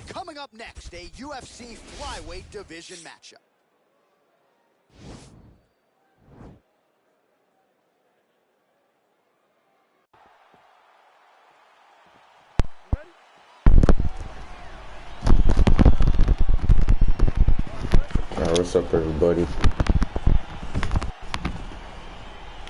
Coming up next, a UFC flyweight division matchup. Alright, what's up, everybody?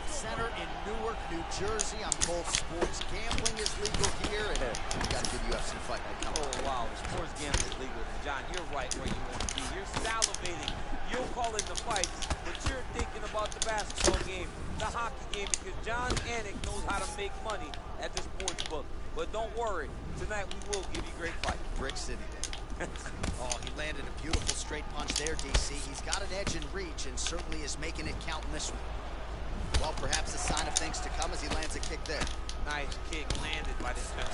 Center in Newark, New Jersey. I'm told sports gambling is legal here, and we got a good UFC fight night coming. Oh, wow. Sports gambling is legal. And John, you're right where you want to be. You're salivating. You're calling the fights, but you're thinking about the basketball game, the hockey game, because John Anik knows how to make money at the sports book. But don't worry. Tonight we will give you great fight. Brick City Day. Oh, he landed a beautiful straight punch there, DC. He's got an edge in reach and certainly is making it count in this one. Well, perhaps a sign of things to come as he lands a kick there. Nice kick landed by this man.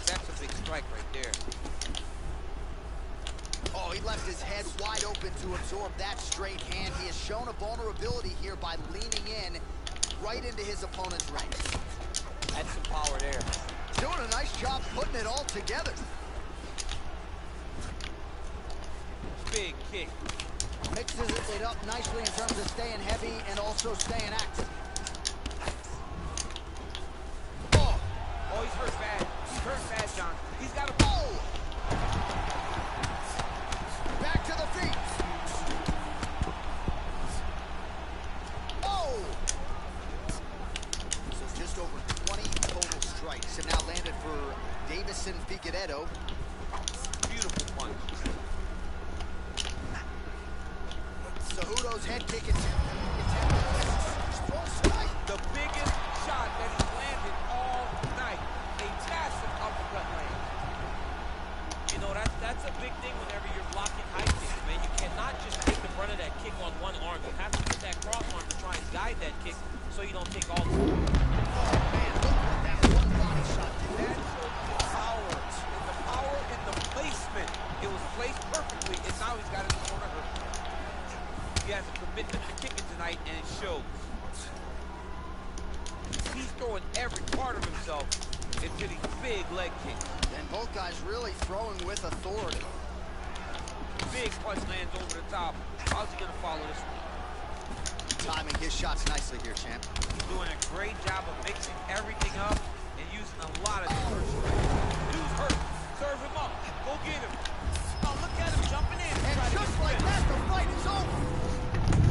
That's a big strike right there. Oh, he left his head wide open to absorb that straight hand. He has shown a vulnerability here by leaning in right into his opponent's ranks. That's some power there. He's doing a nice job putting it all together. Big kick. Mixes it up nicely in terms of staying heavy and also staying active. Oh, he's hurt bad. He's hurt bad, John. He's got a... Oh! Back to the feet. Oh! So just over 20 total strikes have now landed for Davison Figueiredo. Beautiful punch. Cejudo's head kick attempt. The biggest shot that he's landed all night. A massive uppercut land. You know, that's a big thing whenever you're blocking high kicks, man. You cannot just take the brunt of that kick on one arm. You have to get that cross arm to try and guide that kick so you don't take all the... Oh, man, look at that one body shot. That showed the power. And the power in the placement. It was placed perfectly, and now he's got his corner hurt. He has a commitment to kicking tonight, and it shows. He's throwing every part of himself into these big leg kicks. And both guys really throwing with authority. Big punch lands over the top. How's he going to follow this one? Timing his shots nicely here, champ. He's doing a great job of mixing everything up and using a lot of different strikes. Dude's hurt. Serve him up. Go get him. Oh, look at him jumping in. And just like that, the fight is over.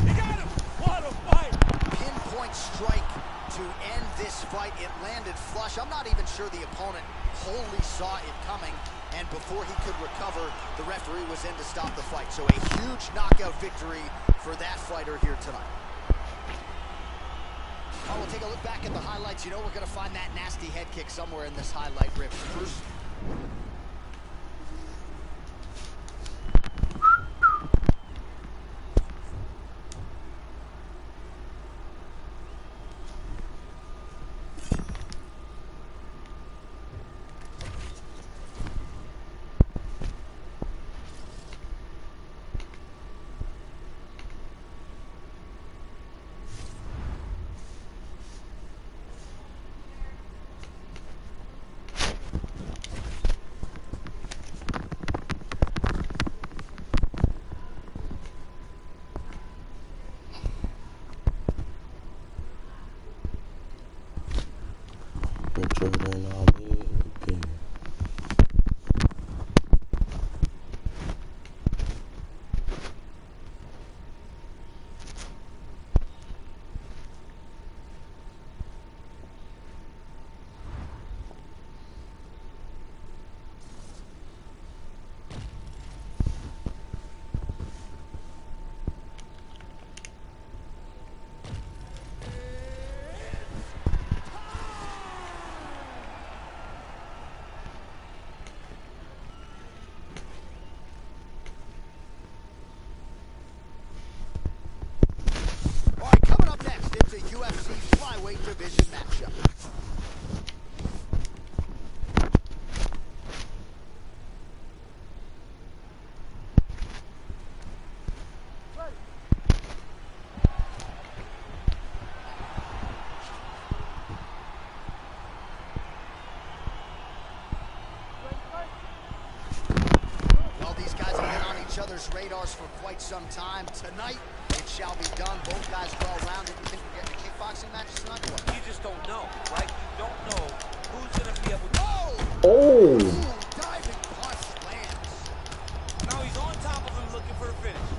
He got him. What a fight. Pinpoint strike to end this fight. It landed flush. I'm not even sure the opponent wholly saw it coming. And before he could recover, the referee was in to stop the fight. So a huge knockout victory for that fighter here tonight. Oh, we'll take a look back at the highlights. You know we're going to find that nasty head kick somewhere in this highlight rip. Bruce. UFC flyweight division matchup. for quite some time. Tonight, it shall be done. Both guys well-rounded. You think we're getting a kickboxing match tonight? You just don't know, right? You don't know who's going to be able to... Oh! Ooh, diving punch lands. Now he's on top of him looking for a finish.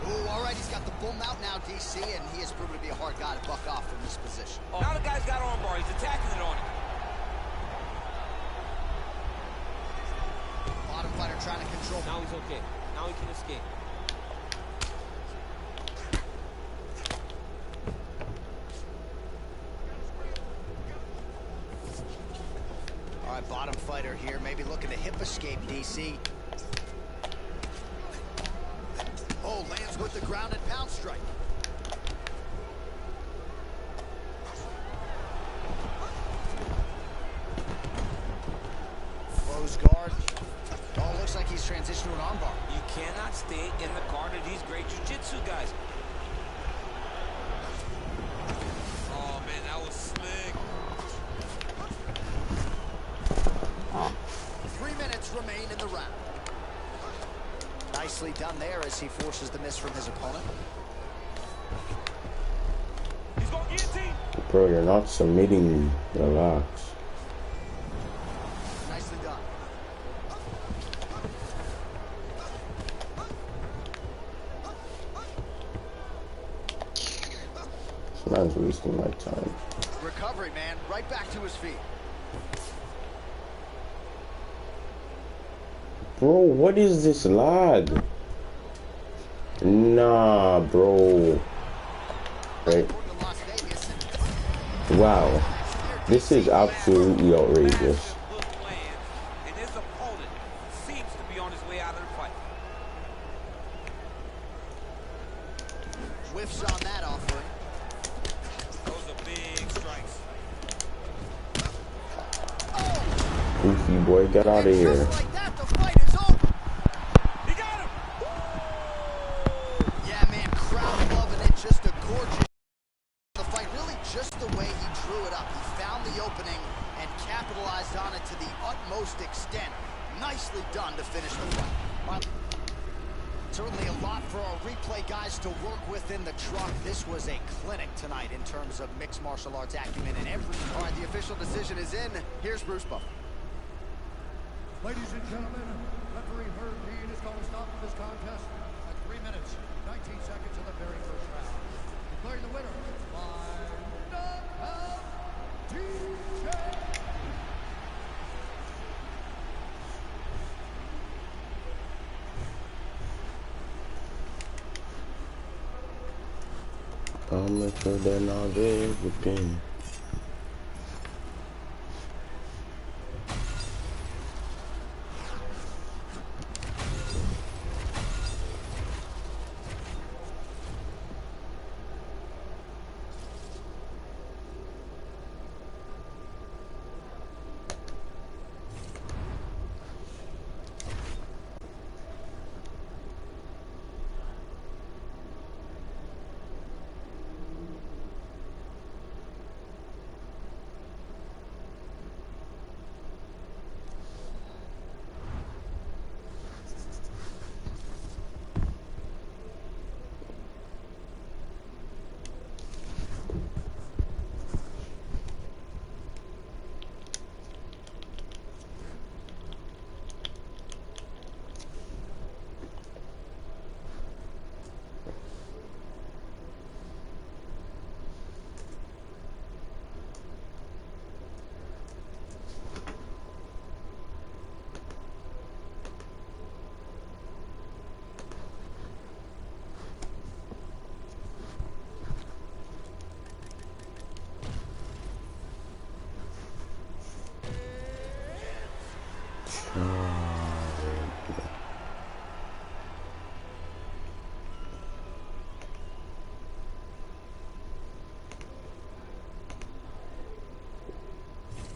Ooh, all right, he's got the bull mount now, DC, and he has proven to be a hard guy to buck off from this position. Oh, now the guy's got armbar. He's attacking it on him. Bottom fighter trying to control. Now he's okay. Now he can escape. All right, bottom fighter here, maybe looking to hip escape, DC. Oh, lands with the ground and pound strike. Close guard. Oh, looks like he's transitioned to an armbar. You cannot stay in the guard of these great jiu-jitsu guys. Oh, man, that was slick. 3 minutes remain in the round. Nicely done there as he forces the miss from his opponent. He's going guillotine. Bro, you're not submitting me. Relax. Nicely done. This man's wasting my time. Recovery, man. Right back to his feet. Bro, what is this lag? Nah, bro. Right. Wow. This is absolutely outrageous. And his opponent seems to be on his way out of the fight. Whiffs on that offering. Those are big strikes. Goofy boy, get out of here. Just like that, the fight is over. He got him. Yeah, man, crowd loving it. Just a gorgeous the fight. Really just the way he drew it up. He found the opening and capitalized on it to the utmost extent. Nicely done to finish the fight. Certainly a lot for our replay guys to work with in the truck. This was a clinic tonight in terms of mixed martial arts acumen and every... All right, the official decision is in. Here's Bruce Buffer. Ladies and gentlemen, referee Herb Dean is going to stop this contest at 3 minutes, 19 seconds of the very first round. Declaring the winner by knockout, DJ. Amateur than I've ever been.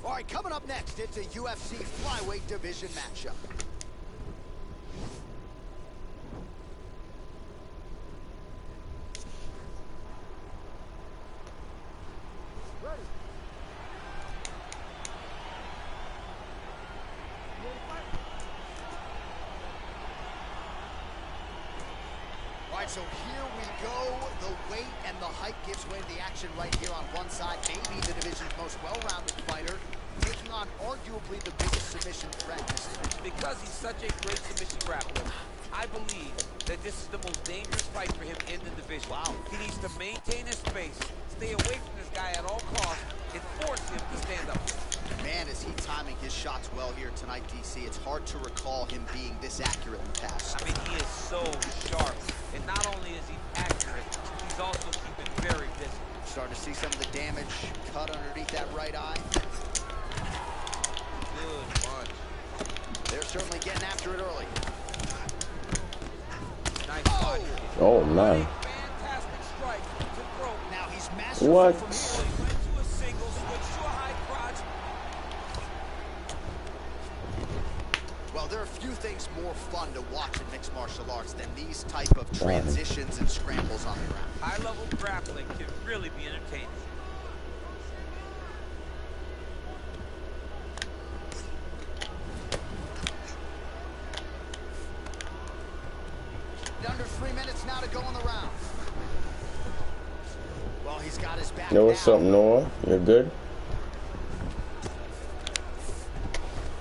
All right, coming up next, it's a UFC flyweight division matchup. So here we go. The weight and the height gives way to the action right here on one side. Maybe the division's most well-rounded fighter, taking on arguably the biggest submission threat in this division. Because he's such a great submission grappler, I believe that this is the most dangerous fight for him in the division. Wow. He needs to maintain his space, stay away from this guy at all costs, and force him to stand up. Man, is he timing his shots well here tonight, DC. It's hard to recall him being this accurate in the past. I mean, he is so sharp. And not only is he accurate, he's also keeping very busy. Starting to see some of the damage cut underneath that right eye. Good punch. They're certainly getting after it early. Nice punch. Oh man. Fantastic strike to throw. Now he's masterful What? from So here. he went to a single, switched to a high crotch. Well, there are few things more fun to watch in mixed martial arts than these type of transitions and scrambles on the ground. High-level grappling can really be entertaining. Under 3 minutes now to go in the round. Well, he's got his back Yo, what's now. up, Noah? You're good?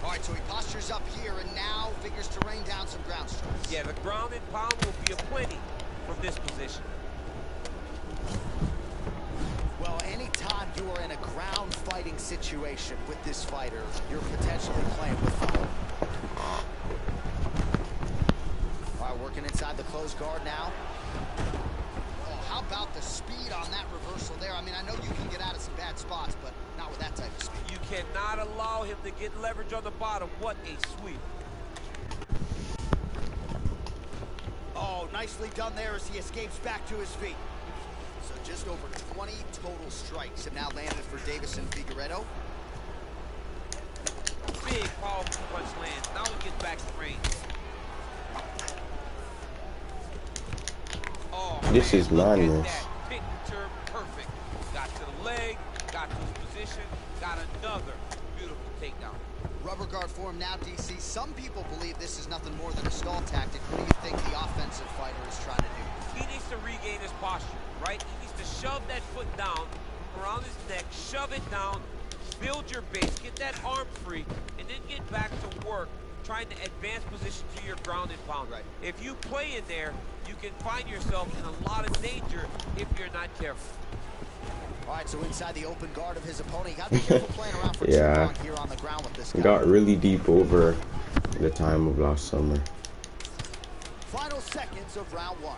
All right, so he postures up here and now figures to rain down some ground strikes. Yeah, the ground and pound will be aplenty from this position. Well, anytime you are in a ground fighting situation with this fighter, you're potentially playing with fire. All right, working inside the closed guard now. Oh, how about the speed on that reversal there? I mean, I know you can get out of some bad spots, but not with that type of speed. You cannot allow him to get leverage on the bottom. What a sweep. Oh, nicely done there as he escapes back to his feet. So just over 20 total strikes have now landed for Davison Figueiredo. Big, powerful punch lands. Now he gets back to range. Oh, This man, is look at madness. that. Picture perfect. Got to the leg, got to his position, got another beautiful takedown. Rubber guard for him now, DC. Some people believe this is nothing more than a stall tactic. What do you think the offensive fighter is trying to do? He needs to regain his posture, right? He needs to shove that foot down around his neck, shove it down, build your base, get that arm free, and then get back to work trying to advance position to your ground and pound. Right. If you play in there, you can find yourself in a lot of danger if you're not careful. All right, so inside the open guard of his opponent, you got to be careful playing around for Yeah. too long here on the ground with this guy. Got really deep over the time of last summer. Final seconds of round one.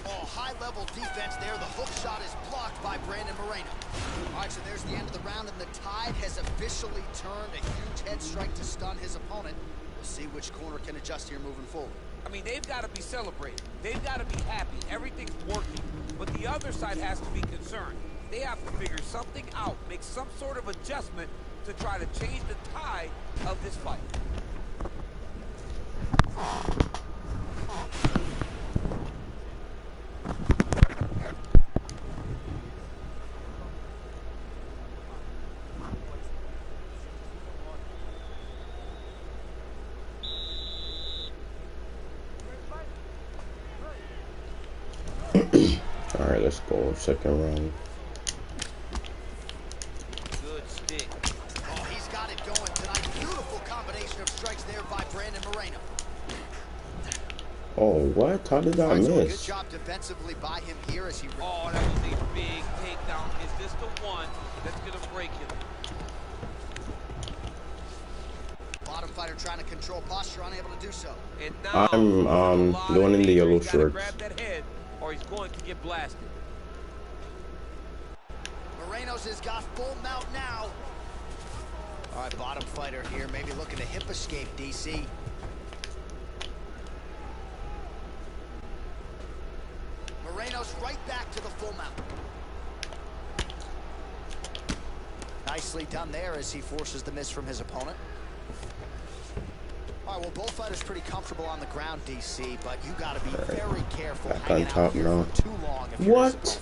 Oh, high-level defense there. The hook shot is blocked by Brandon Moreno. All right, so there's the end of the round, and the tide has officially turned. A huge head strike to stun his opponent. We'll see which corner can adjust here moving forward. I mean, they've got to be celebrating. They've got to be happy. Everything's working. But the other side has to be concerned. They have to figure something out, make some sort of adjustment to try to change the tide of this fight. All right, let's go. Second round. Good stick. Oh, he's got it going tonight. Beautiful combination of strikes there by Brandon Moreno. Oh, what? How did that All right, so a good miss? job defensively by him here as he... Oh, that was a big takedown. Is this the one that's going to break him? Bottom fighter trying to control posture, unable to do so. And now, I'm there's a lot the one of in the danger. yellow He's gotta shorts. grab that head, or he's going to get blasted. Moreno's has got full mount now. All right, bottom fighter here, maybe looking to hip escape, DC. Moreno's right back to the full mount. Nicely done there as he forces the miss from his opponent. All right, well, both fighters pretty comfortable on the ground, DC, but you got to be very careful Back hanging on top out here now. for too long if you're What? Isabel.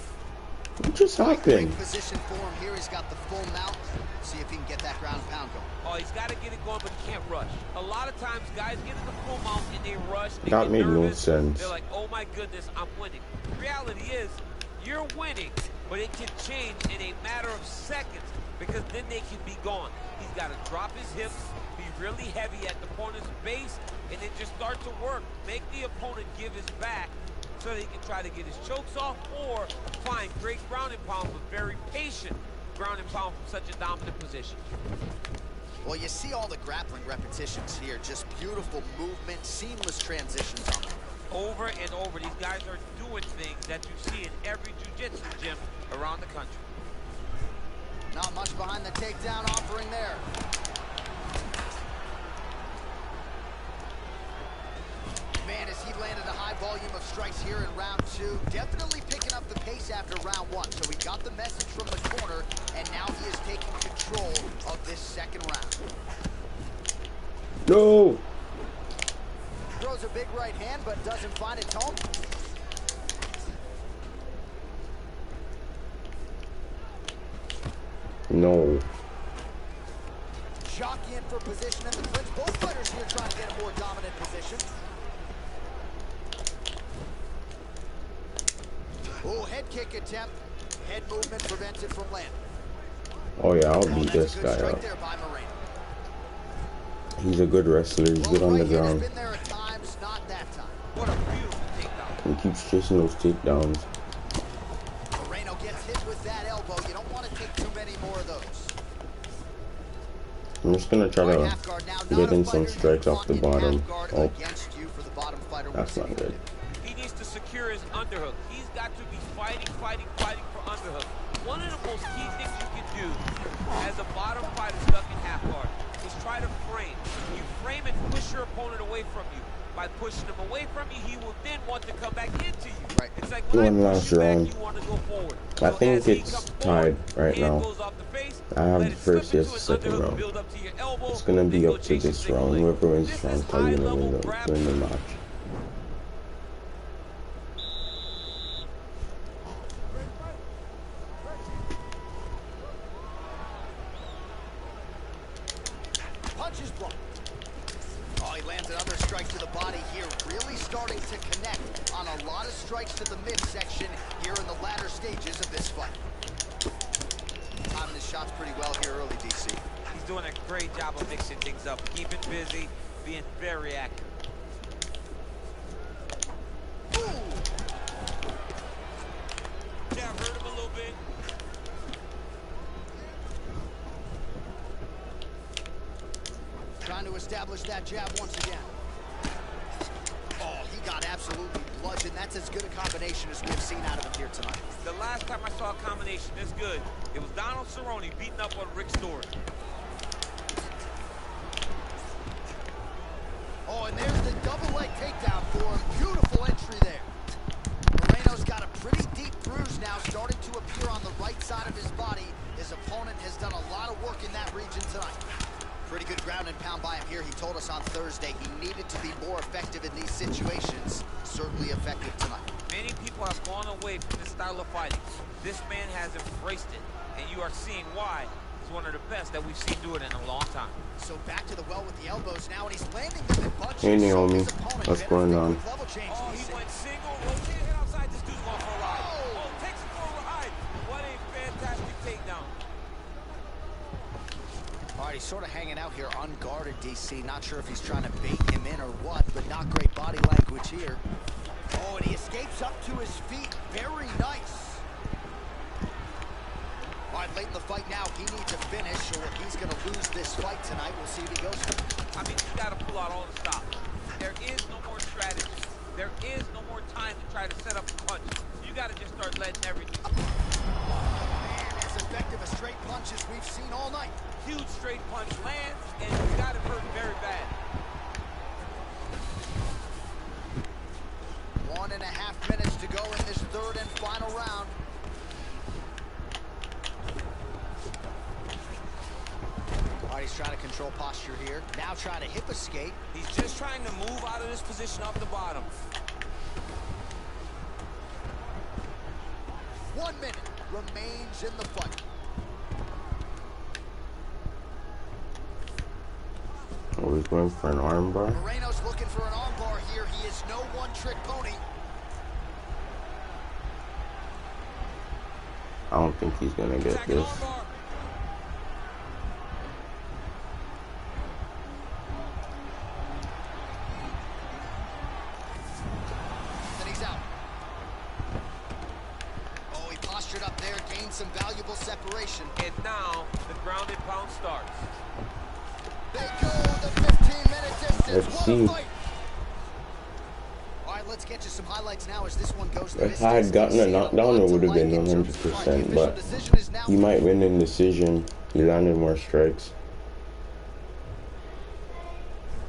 What just happened? Great position for him here. He's got the full mount. See if he can get that ground and pound going. Oh, he's got to get it going, but he can't rush. A lot of times, guys get in the full mount and they rush. They That get made no nervous. sense. They're like, oh my goodness, I'm winning. The reality is, you're winning, but it can change in a matter of seconds because then they can be gone. He's got to drop his hips, be really heavy at the opponent's base, and then just start to work. Make the opponent give his back so that he can try to get his chokes off or find great ground and pound, but very patient ground and pound from such a dominant position. Well, you see all the grappling repetitions here. Just beautiful movement, seamless transitions on them. Over and over, these guys are doing things that you see in every jiu-jitsu gym around the country. Not much behind the takedown offering there. Man, as he landed a high volume of strikes here in round two, definitely picking up the pace after round one. So he got the message from the corner, and now he is taking control of this second round. No! Throws a big right hand, but doesn't find its home. No. Jockeying for position in the clinch. Both fighters here trying to get a more dominant position. Oh, head kick attempt. Head movement prevents it from landing. Oh yeah, I'll beat That's this a good guy strike up. there by Moreno. He's a good wrestler. He's good on the ground. Been there at times, not that time. What a beautiful takedown. He keeps chasing those takedowns. Moreno gets hit with that elbow. You don't want to take too many more of those. I'm just gonna try to get in some strikes off the bottom. Oh, that's not good. He needs to secure his underhook. He's got to be fighting for underhook. One of the most key things you can do as a bottom fighter stuck in half guard is try to frame. You frame and push your opponent away from you. By pushing him away from you, he will then want to come back into you. Right. It's like when I push you back, you want to go forward. I So think as he it's comes tied forward, right hand now. goes off the face, I have let the it slip first, yes, into an second underhook, round. build up to your elbow, It's gonna be then go up to chase this your single round. leg. Whoever wins This this round is is probably gonna high-level win the grappling. match. Punches blocked. Oh, he lands another strike to the body here. Really starting to connect on a lot of strikes to the midsection here in the latter stages of this fight. Timing his shots pretty well here early, DC. He's doing a great job of mixing things up, keeping busy, being very active. Ooh. Yeah, I've heard him a little bit. Trying to establish that jab once again. Oh, he got absolutely bludgeoned. That's as good a combination as we've seen out of him here tonight. The last time I saw a combination this good, it was Donald Cerrone beating up on Rick Story. Oh, and there's the double leg takedown for him. Beautiful entry there. Moreno's got a pretty deep bruise now starting to appear on the right side of his body. His opponent has done a lot of work in that region tonight. Pretty good ground and pound by him here. He told us on Thursday he needed to be more effective in these situations. Certainly effective tonight. Many people have gone away from this style of fighting. This man has embraced it, and you are seeing why. He's one of the best that we've seen do it in a long time. So back to the well with the elbows now, and he's landing them in bunches. Hey Naomi, His opponent what's going on? level change, Oh, DC. he went single, rotated hit outside. This dude's going for a ride. Oh, takes him for a ride. What a fantastic takedown. All right, he's sort of hanging out here unguarded, DC. Not sure if he's trying to bait him in or what, but not great body language here. Oh, and he escapes up to his feet. Very nice. All right, late in the fight now, he needs a finish or he's going to lose this fight tonight. We'll see if he goes for it. I mean, you got to pull out all the stops. There is no more strategy. There is no more time to try to set up a punch. You got to just start letting everything. Man, as effective a straight punch as we've seen all night. Huge straight punch lands, and you got him hurt very bad. 1.5 minutes to go in this third and final round. All right, he's trying to control posture here. Now trying to hip escape. He's just trying to move out of this position off the bottom. 1 minute remains in the fight. Oh, he's going for an armbar. Moreno's looking for an armbar here. He is no one-trick pony. I don't think he's gonna get this. Then he's out. Oh, he postured up there, gained some valuable separation. And now the ground and pound starts. They go the 15-minute distance. Let's What see. a fight. All right, let's get you some highlights now as this one goes the If I had gotten a knockdown, it would have been 100%, but he might win in decision. He landed more strikes.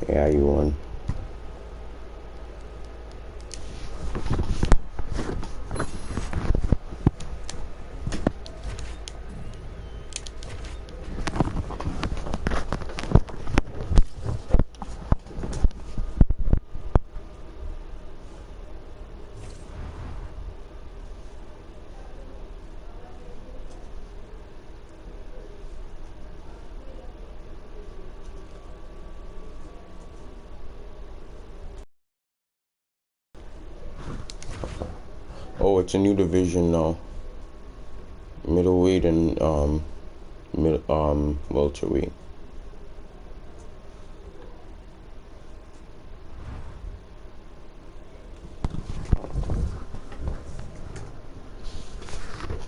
Yeah, he won. Oh, it's a new division now. Middleweight and welterweight.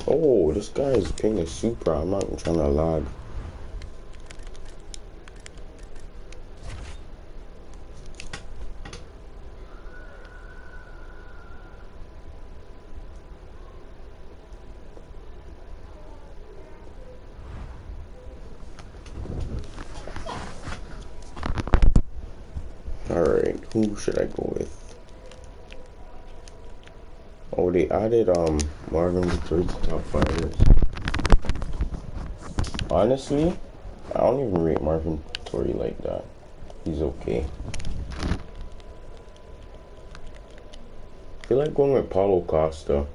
Oh, this guy is paying a super. I'm not trying to lag. Alright, who should I go with? Oh, they added Marvin Victor to top fighters. Honestly, I don't even rate Marvin Victor like that. He's okay. I feel like going with Paulo Costa.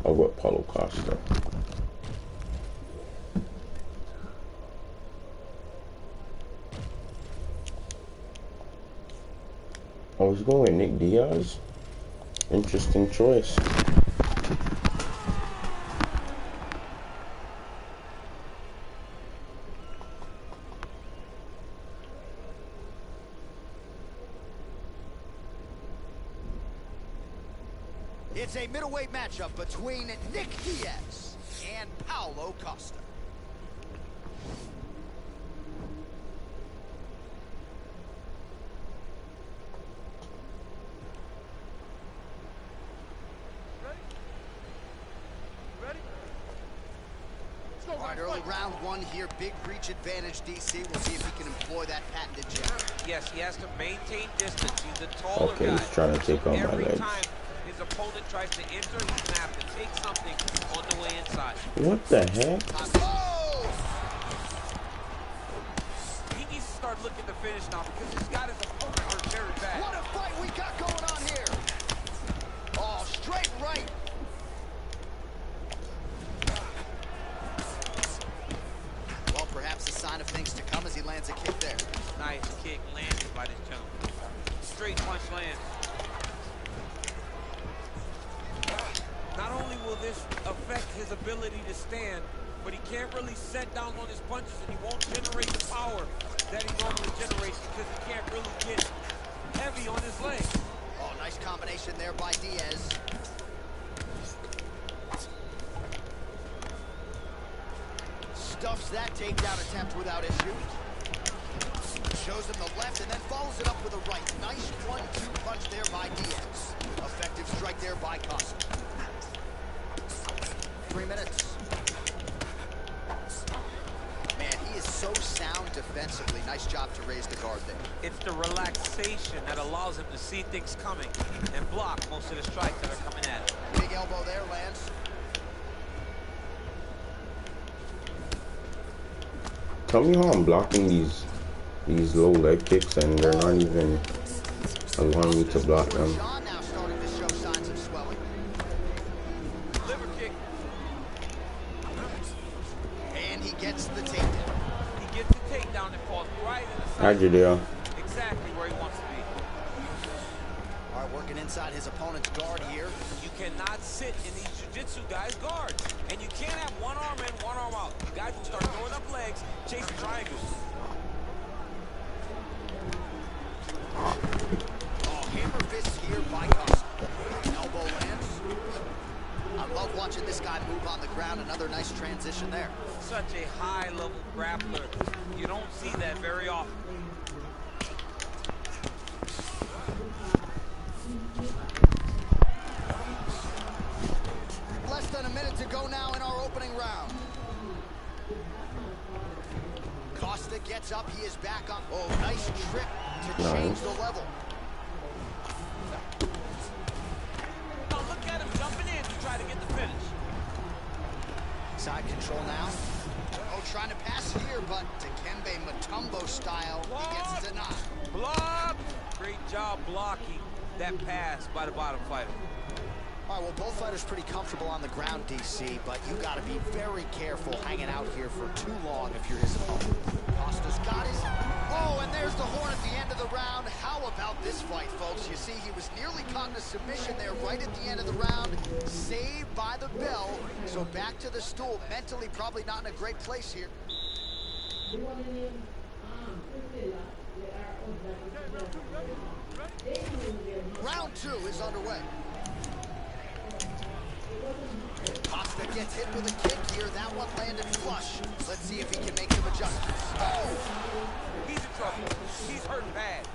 I'll go with Paulo Costa. I was going with Nick Diaz. Interesting choice. It's a middleweight matchup between Nick Diaz and Paulo Costa. All right, early round one here, big reach advantage, DC. We'll see if he can employ that patented jab. Yes, he has to maintain distance. He's a taller guy. Okay, he's trying to take out my Every legs. time his opponent tries to enter, he's gonna have to take something on the way inside. What the heck? Oh! He needs to start looking to finish now because he's got his opponent hurt very bad. What a fight we got going on here! Oh, straight right. Well, perhaps a sign of things to come as he lands a kick there. Nice kick landed by this gentleman. Straight punch lands. Not only will this affect his ability to stand, but he can't really set down on his punches and he won't generate the power that he normally generates because he can't really get heavy on his legs. Oh, nice combination there by Diaz. Stuffs that takedown attempt without issue. Shows him the left and then follows it up with a right. Nice 1-2 punch there by Diaz. Effective strike there by Costa. 3 minutes. Man, he is so sound defensively. Nice job to raise the guard there. It's the relaxation that allows him to see things coming and block most of the strikes that are coming at him. Big elbow there, lands. Tell me how I'm blocking these low leg kicks and they're not even allowing me to block them. Sean now starting to show How'd you do? Exactly where he wants to be. All right, working inside his opponent's guard here. You cannot sit in these jiu-jitsu guys' guards. And you can't have one arm in, one arm out. Guys will start throwing up legs, chasing triangles. Oh, hammer fists here by Costa. Elbow lands. I love watching this guy move on the ground. Another nice transition there. Such a high-level grappler. You don't see that very often. Less than a minute to go now in our opening round. Costa gets up. He is back on. Oh, nice trick to change the level. Now look at him jumping in to try to get the finish. Side control now. Oh, trying to pass here, but Dikembe Mutombo style, he gets denied. Block! Great job blocking that pass by the bottom fighter. All right, well, both fighters pretty comfortable on the ground, DC, but you got to be very careful hanging out here for too long if you're his opponent. Costa's got his... Oh, and there's the horn at the end of the round. How about this fight, folks? You see, he was nearly caught in a submission there right at the end of the round. Saved by the bell. So back to the stool. Mentally, probably not in a great place here. Round 2 is underway. Costa gets hit with a kick here. That one landed flush. Let's see if he can make some adjustments. Oh! He's in trouble. He's hurt bad.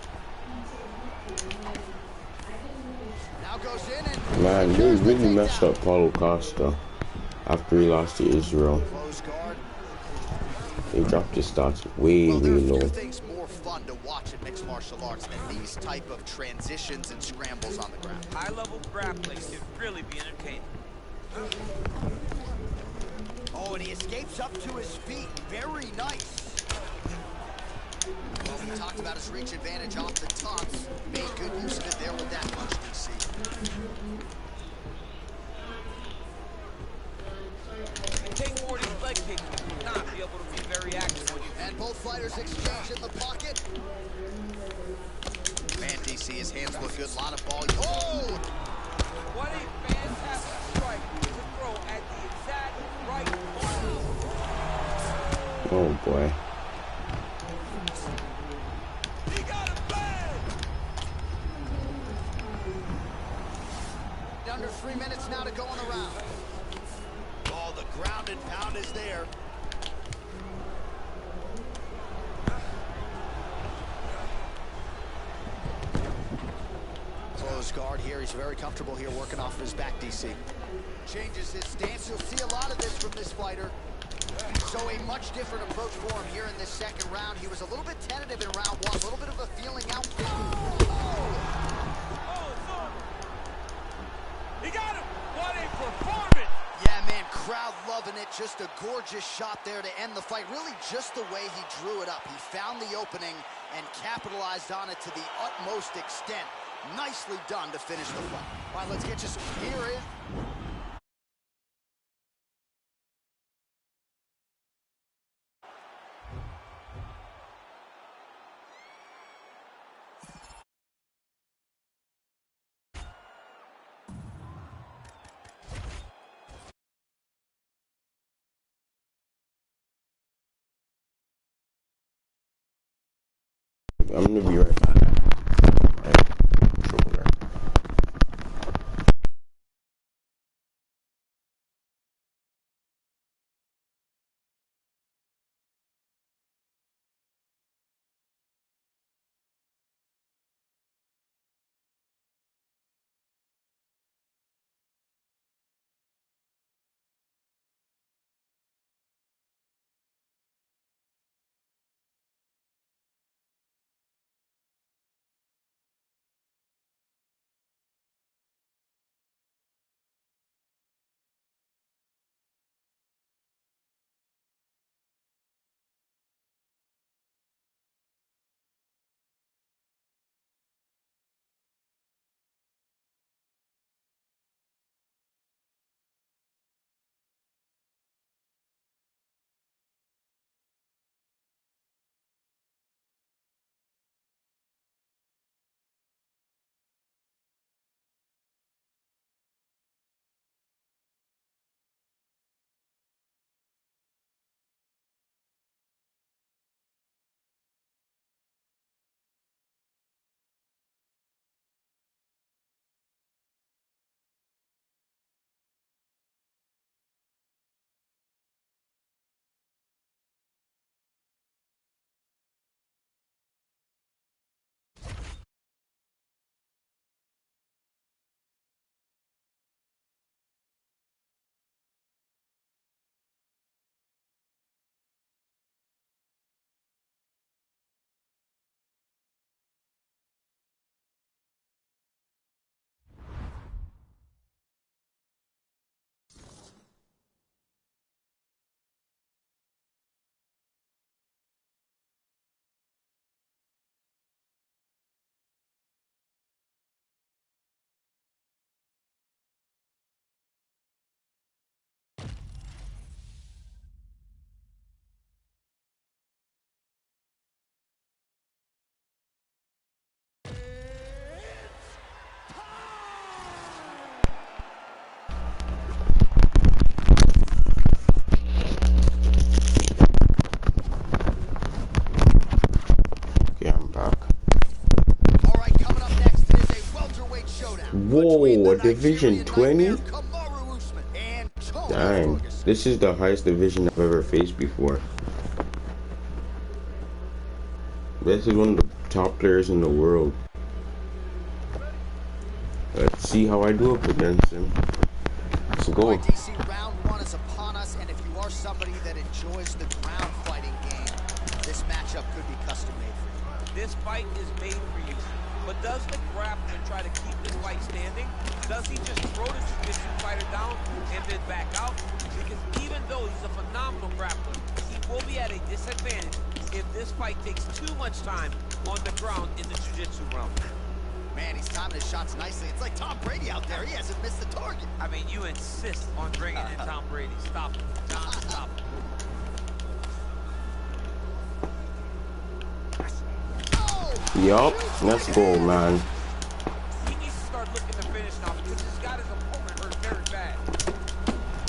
Now goes in and... Man, they really messed up Paulo Costa after he lost to Israel. Close guard. He dropped his stats way Well, there are low. few things more fun to watch in mixed martial arts than these type of transitions and scrambles on the ground. High-level grappling can really be entertaining. Oh, and he escapes up to his feet. Very nice. Well, we talked about his reach advantage off the tops. Made good use of it there with that punch, DC. Take more of these leg kicks. You will not be able to be very active when you... And both fighters exchange in the pocket. Man, DC, his hands look good. A lot of ball. Oh! What a fantastic strike to throw at the exact right moment. Oh boy. He got him bad! Under 3 minutes now to go in the round. Oh, the ground and pound is there. Close guard here. He's very comfortable here working off of his back, DC. Changes his stance. You'll see a lot of this from this fighter. So a much different approach for him here in this second round. He was a little bit tentative in round 1. A little bit of a feeling out. Oh, it's over. He got him! What a performance! yeah, man, crowd loving it. Just a gorgeous shot there to end the fight. Really just the way he drew it up. He found the opening and capitalized on it to the utmost extent. Nicely done to finish the fight. All right, let's get you some... Here is... I'm gonna be right back. Whoa, a Division 20? Dang, this is the highest division I've ever faced before. This is one of the top players in the world. Let's see how I do up against him. Let's go. DC, round one is upon us, and if you are somebody that enjoys the ground fighting game, this matchup could be custom made for you. This fight is made for you. But does the grappler try to keep this fight standing? Does he just throw the jiu-jitsu fighter down and then back out? Because even though he's a phenomenal grappler, he will be at a disadvantage if this fight takes too much time on the ground in the jiu-jitsu realm. Man, he's timing his shots nicely. It's like Tom Brady out there. He hasn't missed the target. I mean, you insist on bringing in Tom Brady. Stop it. John, stop it. Yup, let's go, man. He needs to start looking to finish now because he's got his opponent hurt very bad.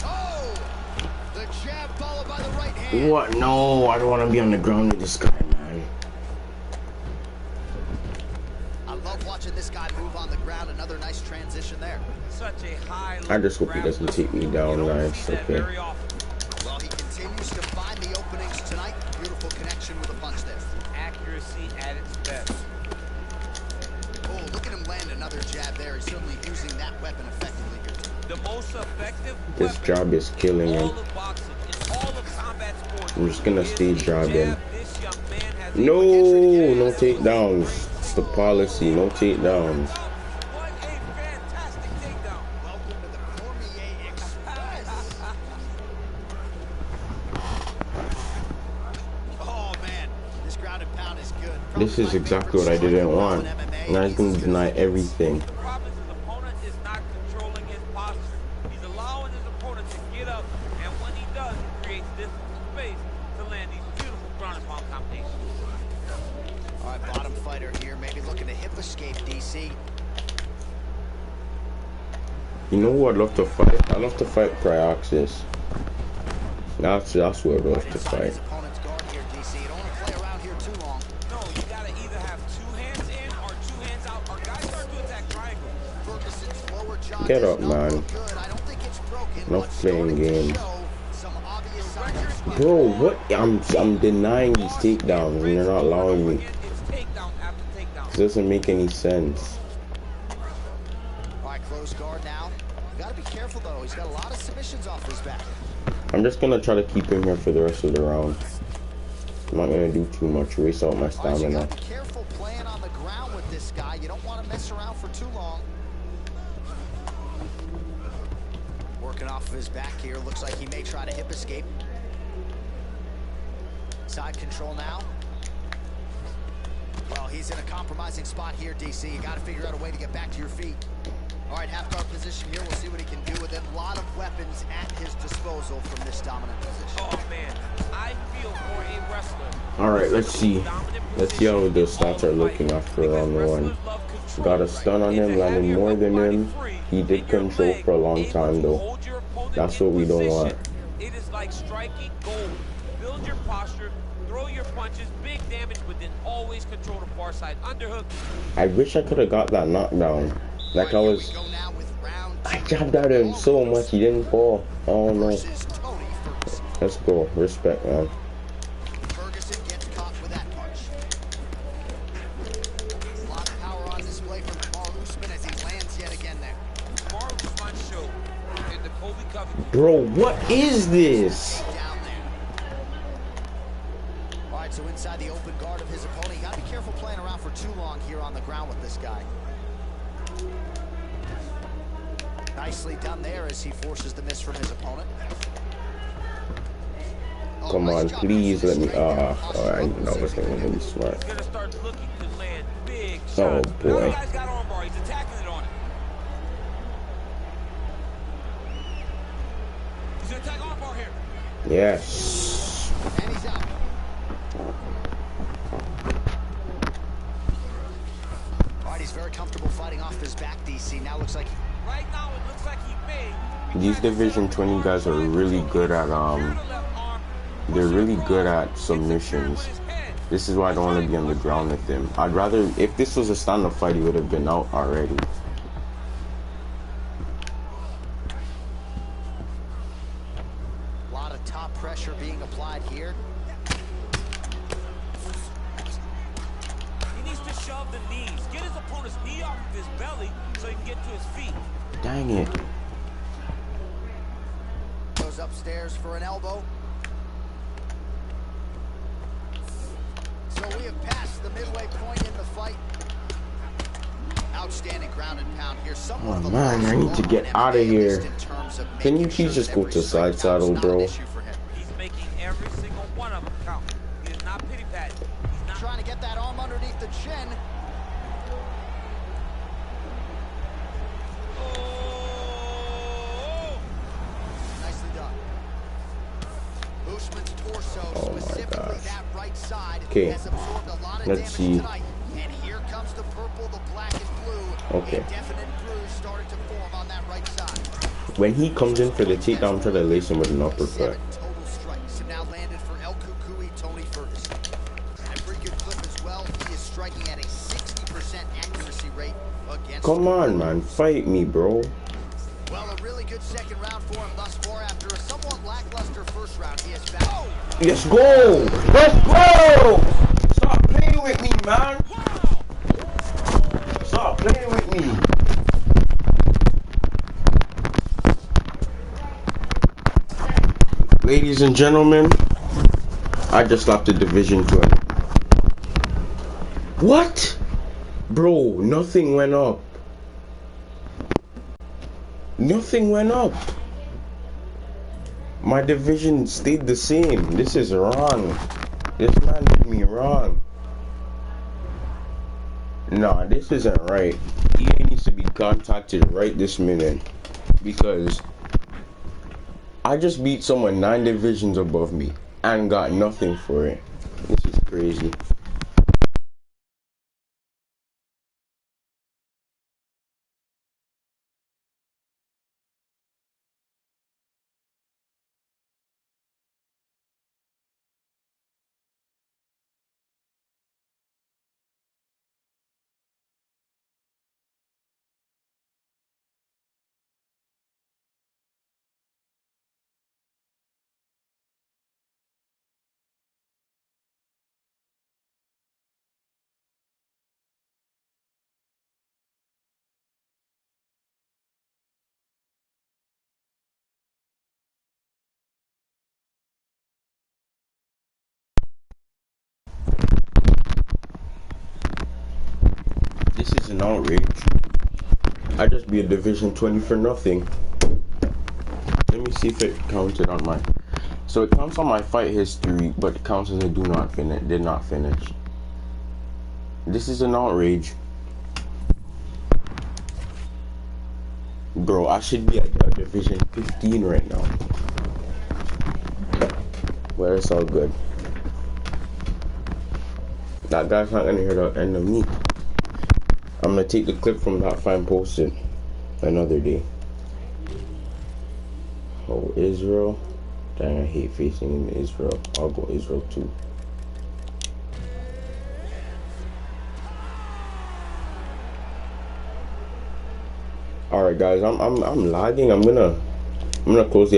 Oh! The jab followed by the right hand. What? No, I don't want to be on the ground with this guy, man. I love watching this guy move on the ground. Another nice transition there. Such a high. I just hope he doesn't take me down, guys. Okay. Well, he continues to find the openings tonight. Beautiful connection with a punch there. Accuracy at its best. Oh, look at him land another jab there. He's certainly using that weapon effectively here. The most effective This job is killing him. I'm just gonna stay jobbing. No, no takedowns. It's the policy, no takedowns. What a fantastic takedown. Welcome to the Cormier Express. Oh, man. This ground and pound is good. This is exactly what I didn't want. Now he's gonna deny everything. The problem is his opponent is not controlling his posture. He's allowing his opponent to get up, and when he does, he creates difficult space to land these beautiful ground and pound combinations. All right, bottom fighter here, maybe looking to hip escape, DC. You know who I'd love to fight? I'd love to fight Cryoxis. That's who I'd love to fight. His opponent's guard here, DC. You don't want to play around here too long. No, you gotta either have two hands in or two hands out, or guys start to attack triangle. Ferguson's lower jaw Get does up, not man. look good. I don't think it's broken, Enough but playing starting to games. show some obvious signs of swelling. Bro, what? I'm denying these takedowns and you're not allowing me. It's takedown after takedown. It doesn't make any sense. All right, close guard now. You gotta be careful though. He's got a lot of submissions off his back. I'm just gonna try to keep him here for the rest of the round. I'm not gonna do too much, waste out my All right, so you stamina. gotta be careful playing on the ground with this guy. You don't want to mess around for too long. Working off of his back here. Looks like he may try to hip escape. Side control now. Well, he's in a compromising spot here, DC. You got to figure out a way to get back to your feet. All right, half guard position here. We'll see what he can do with it. A lot of weapons at his disposal from this dominant position. Oh man, I feel for a wrestler. All right, let's see. Let's see how the stats are looking after round one. Got a stun on him, landed more than him. He did control for a long time though. That's what we don't want. It is like striking gold. Build your posture, throw your punches, big damage, but then always control the far side underhook. I wish I could have got that knockdown. Like I jabbed at him so much he didn't fall. Oh no. Let's go. Respect, man. Ferguson gets caught with that punch. A lot of power on display from Kamaru Usman as he lands yet again there. Kamaru Usman show in the Kobe Covington. Bro, what is this? Down there. All right, so inside the open guard of his opponent, you got to be careful playing around for too long here on the ground with this guy. Nicely done there as he forces the miss from his opponent. Oh, Come on, nice job please let me. positioning. I know this thing is really smart. He's gonna start looking to land big shots. Oh Now the boy. guy's got armbar. He's attacking it on it. He's gonna attack armbar here. Yes. And he's out. All right, he's very comfortable fighting off his back, DC. Now looks like Right now, it looks like he may. These Division 20 guys are really good at they're really good at submissions. This is why I don't want to be on the ground with him. I'd rather, if this was a stand-up fight, he would have been out already. pressure being applied here. He needs to shove the knees. Get his opponent's knee off of his belly so he can get to his feet. Dang it. Goes upstairs for an elbow. So we have passed the midway point in the fight. Outstanding ground and pound here. Oh man, I need to get out of here. Can you please just go to side saddle, bro? He's making every single one of them count. He is not pity-patting. He's not trying to get that arm underneath the chin. Oh! Nicely done. Usman's torso, Oh my specifically gosh. that right side, Okay, has absorbed a lot of let's damage see. tonight. And here comes the purple, the black, and blue. Okay. A definite bruise started to form on that right side. When he comes in for the takedown, I'm trying to lace him with an uppercut. 7 total strikes have now landed for El Kukui, Tony Ferguson. And a pretty good clip as well. He is striking at a 60% accuracy rate against. Come on, man. Fight me, bro. Well, a really good second round for him thus far. After a somewhat lackluster first round, he has found. Oh! Let's go! Let's go! Stop playing with me, man. Stop playing with me. Ladies and gentlemen, I just slapped the Division 2. What? Bro, nothing went up. Nothing went up. My division stayed the same. This is wrong. This man did me wrong. Nah, this isn't right. EA needs to be contacted right this minute. Because I just beat someone 9 divisions above me and got nothing for it. This is crazy. This is an outrage. I just beat a Division 20 for nothing. Let me see if it counted on my. So it counts on my fight history, but it counts as a did not finish. This is an outrage. Bro, I should be at Division 15 right now. But it's all good. That guy's not gonna hear the end of me. I'm gonna take the clip from that fight and post it another day. Oh, Israel. Dang, I hate facing in Israel. I'll go Israel too. Alright guys, I'm lagging. I'm gonna close the